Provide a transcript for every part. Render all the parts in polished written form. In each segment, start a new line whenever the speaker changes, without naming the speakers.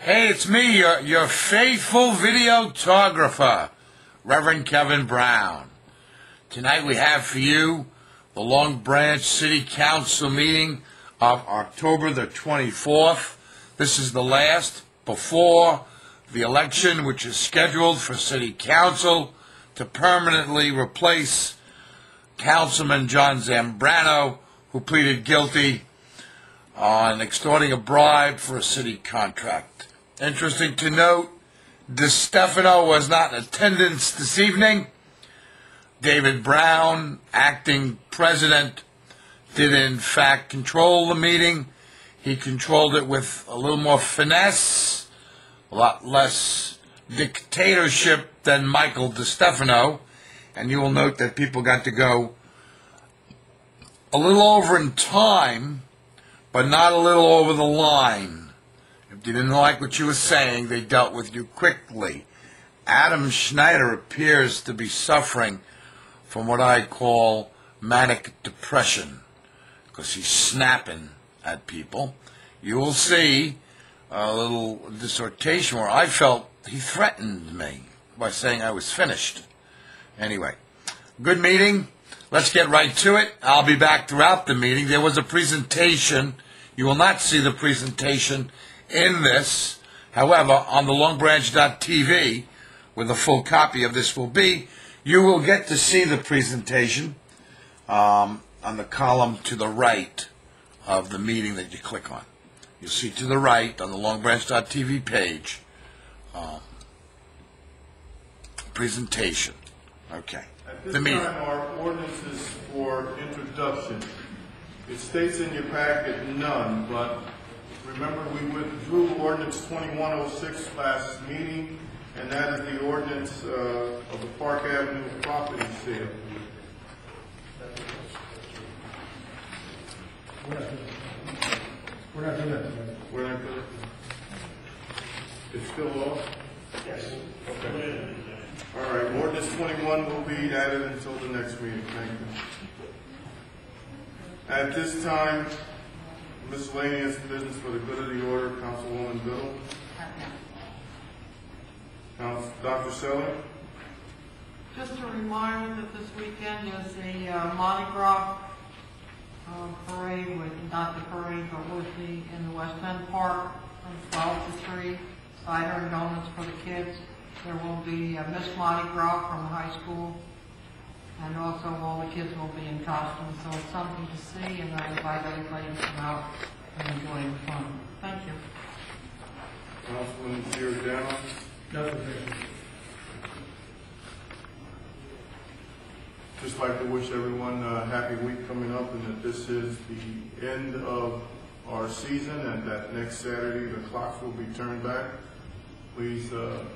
Hey, it's me, your faithful videographer, Reverend Kevin Brown. Tonight we have for you the Long Branch City Council meeting of October the 24th. This is the last before the election, which is scheduled for City Council to permanently replace Councilman John Zambrano, who pleaded guilty on extorting a bribe for a city contract. Interesting to note, DeStefano was not in attendance this evening. David Brown, acting president, did in fact control the meeting. He controlled it with a little more finesse, a lot less dictatorship than Michael DeStefano. And you will note that people got to go a little over in time, but not a little over the line. If you didn't like what you were saying, they dealt with you quickly. Adam Schneider appears to be suffering from what I call manic depression, because he's snapping at people. You will see a little dissertation where I felt he threatened me by saying I was finished. Anyway, good meeting. Let's get right to it. I'll be back throughout the meeting. There was a presentation. You will not see the presentation in this. However, on the longbranch.tv, where the full copy of this will be, you will get to see the presentation on the column to the right of the meeting that you click on. You'll see to the right on the longbranch.tv page, presentation. Okay.
At this time, our ordinance is for introduction. It states in your packet none, but remember we withdrew ordinance 2106 last meeting, and that is the ordinance of the Park Avenue property sale. We're not doing that. We're not doing it. It's still off? Yes. Okay. All right, ordinance 21 will be added until the next meeting. Thank you. At this time, miscellaneous business for the good of the order, Councilwoman Biddle. Dr. Selly.
Just a reminder that this weekend is the Mardi Gras parade, not the parade, but with the in the West End Park from 12 to 3. Cider and donuts for the kids. There will be Miss Mardi Gras from the high school, and also all the kids will be in costume, so it's something to see, and I invite everybody to come out and enjoy the fun. Thank you.
Councilman Giordano.
Nothing.
Just like to wish everyone a happy week coming up, and that this is the end of our season, and that next Saturday the clocks will be turned back. Please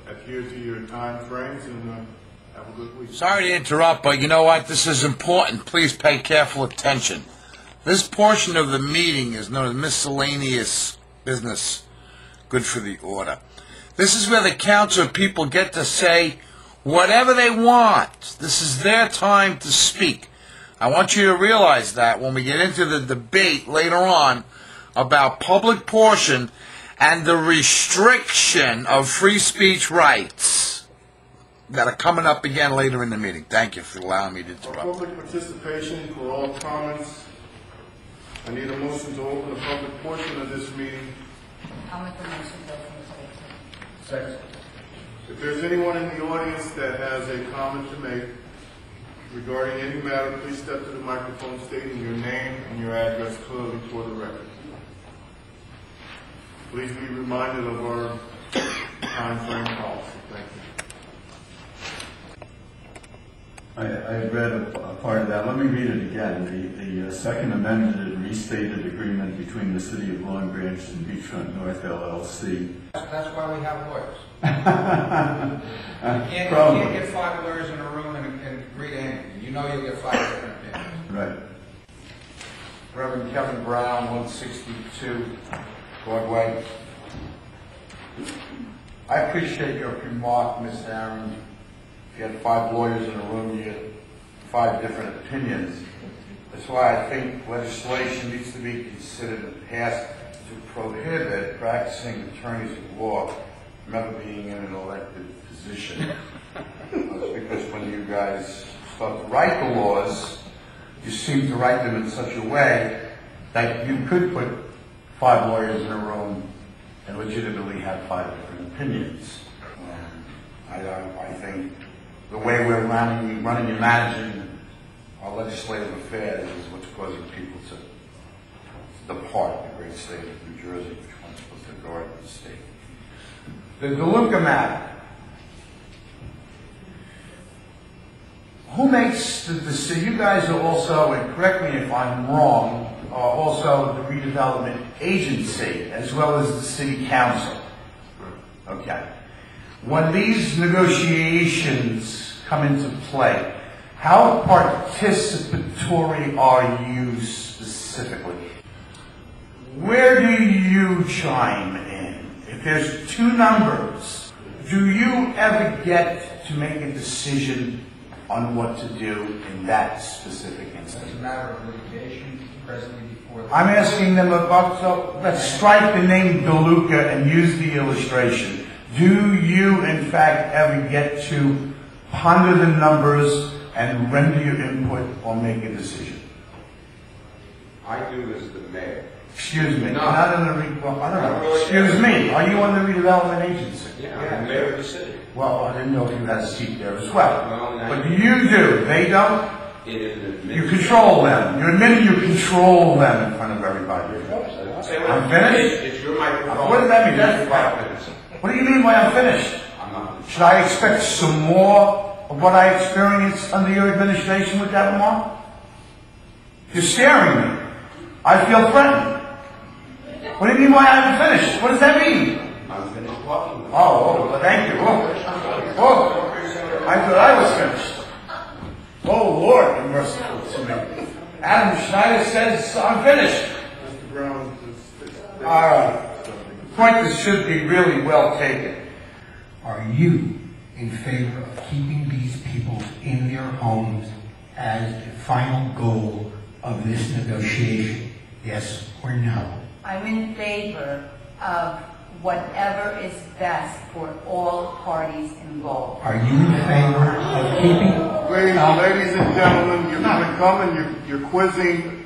adhere to your time frames, and have a good week.
Sorry to interrupt, but you know what? This is important. Please pay careful attention. This portion of the meeting is known as miscellaneous business, good for the order. This is where the council people get to say whatever they want. This is their time to speak. I want you to realize that when we get into the debate later on about public portion and the restriction of free speech rights that are coming up again later in the meeting. Thank you for allowing me to interrupt.
For public participation, for all comments, I need a motion to open the public portion of this meeting.
I'll make the motion to open the public portion.
Second. If there's anyone in the audience that has a comment to make regarding any matter, please step to the microphone stating your name and your address clearly for the record. Please be reminded of our time frame policy. Thank you.
I read a part of that. Let me read it again. The second amended restated agreement between the City of Long Branch and Beachfront North LLC.
That's why we have lawyers. You can't get 5 lawyers in a room and agree to anything. You know you'll get 5 different opinions.
Right.
Reverend Kevin Brown, 162 Broadway. I appreciate your remark, Ms. Aaron. If you had 5 lawyers in a room, you had 5 different opinions. That's why I think legislation needs to be considered and passed to prohibit practicing attorneys of law from ever being in an elected position. That's because when you guys start to write the laws, you seem to write them in such a way that you could put 5 lawyers in a room and legitimately have 5 different opinions. I think the way we're running and managing our legislative affairs is what's causing people to depart the great state of New Jersey, which one's supposed to guard the state. The DeLuca matter. Who makes the decision? You guys are also, and correct me if I'm wrong, are also the redevelopment agency as well as the city council. Okay. When these negotiations come into play, how participatory are you specifically? Where do you chime in? If there's 2 numbers, do you ever get to make a decision on what to do in that specific instance?
It's a matter of litigation presently before the...
I'm asking them about, so let's strike the name DeLuca and use the illustration. Do you, in fact, ever get to ponder the numbers and render your input or make a decision?
I do as the mayor.
Excuse me,
No.
not in the, well, I don't know. Excuse me, are you on the redevelopment agency?
Yeah, I'm the mayor of the city.
Well, I didn't know if you had a seat there as well.
Well, no.
But you do, they don't?
It is an
You control them. You're admitting you control them in front of everybody. I'm finished?
It's your microphone.
What does that mean?
That's 5 minutes.
What do you mean by I'm finished?
I'm not.
Should I expect some more of what I experienced under your administration with that remark? You're scaring me. I feel threatened. What do you mean by I'm finished? What does that mean?
I'm finished talking.
Oh, thank you. I thought I was finished. Oh, Lord, be merciful to me. Adam Schneider says I'm finished.
Mr. Brown,
All right. The point that should be really well taken.
Are you in favor of keeping these people in their homes as the final goal of this negotiation? Yes or no?
I'm in favor of whatever is best for all parties involved.
Are you in favor of keeping...
ladies and gentlemen, you've been coming, you're quizzing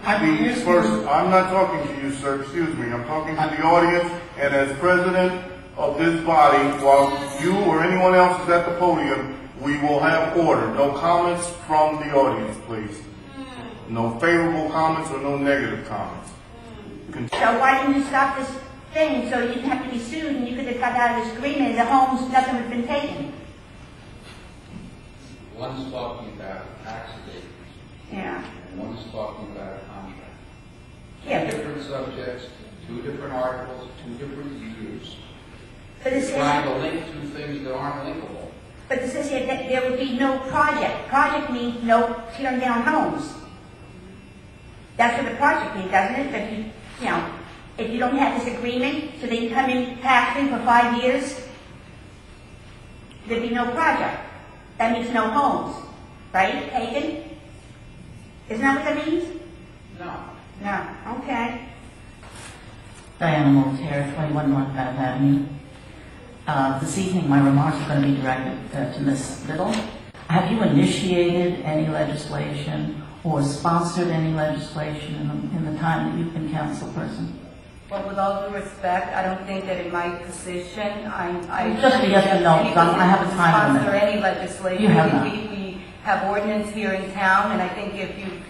the first. I'm not talking to you, sir, excuse me. I'm talking to the audience, and as president of this body, while you or anyone else is at the podium, we will have order. No comments from the audience, please. No favorable comments or no negative comments.
So why didn't you stop this thing so you didn't have to be sued and you could have got out of this agreement and the homes, nothing would have been taken?
One's talking about tax abatements,
Yeah.
and one's talking about a contract.
Yeah,
Two
but,
different subjects, 2 different articles, 2 different views.
but it
Trying
says,
to link 2 things that aren't linkable.
but it says here that there would be no project. Project means no tearing down homes. That's what the project means, doesn't it? That you know, if you don't have this agreement, so they can come in taxing for 5 years, there'd be no project. That means no homes, right? Taken? Isn't that what that means?
No.
No. Okay.
Diana Molterra, 21 North Bath Avenue. This evening, my remarks are going to be directed to Ms. Little. Have you initiated any legislation or sponsored any legislation in the time that you've been council person?
Well, with all due respect, I don't think that in my position, I
Just a yes or no, because I have a time limit.
sponsor any legislation.
You have not.
We have ordinance here in town, and I think if you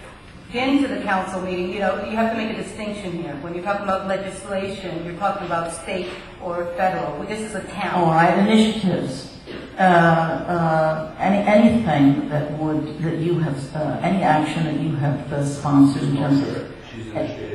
get into the council meeting, you know, you have to make a distinction here. When you're talking about legislation, you're talking about state or federal. Well, this is a town.
Or I have initiatives. anything that you have, any action that you have sponsored in terms of...
She's initiated